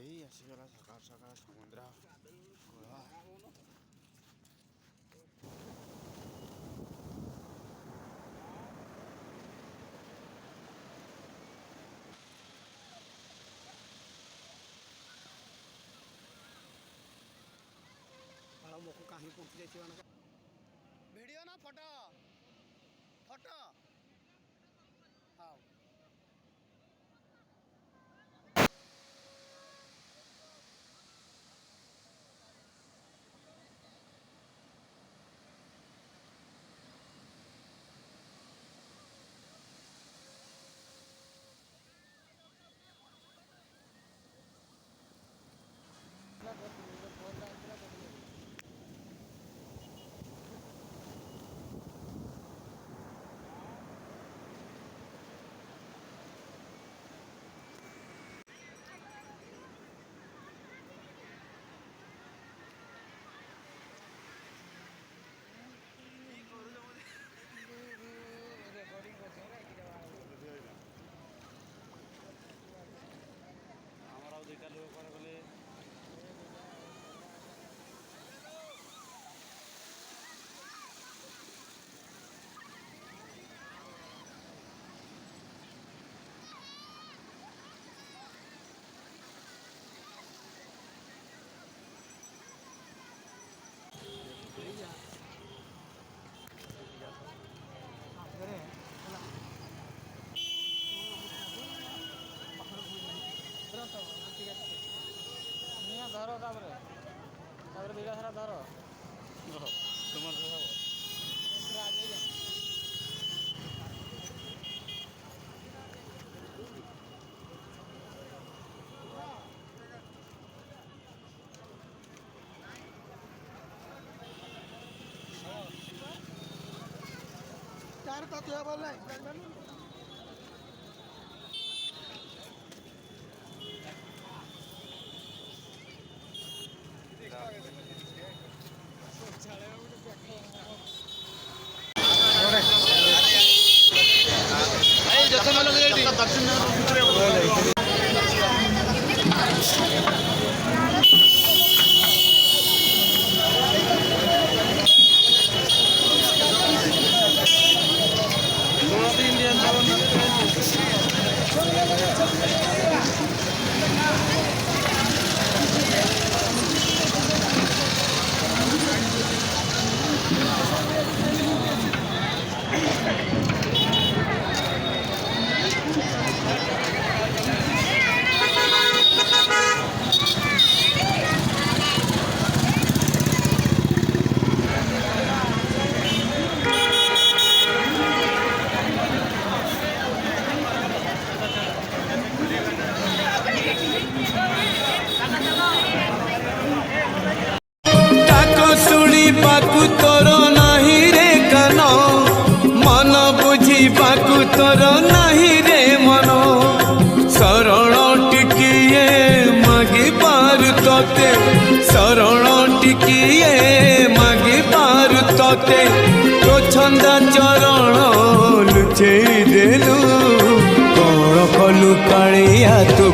ଏଇ ଆସିଗଲା ସକାଳ ସକାଳ ସମୁଦ୍ର କୂଳ। वीडियो ना फोटो फोटो हाँ धर तापर दुईटा सारा धर तुम चार तो तुझे बोल रहा तोर नाही रे कान मन बुझी पाकु तोर नाही रे मन शरण टिकिए मागी पार तोते शरण टिकिए मागी पार तोते तो छंदा चरण लुचेई देलु कौन कलु कालिया तू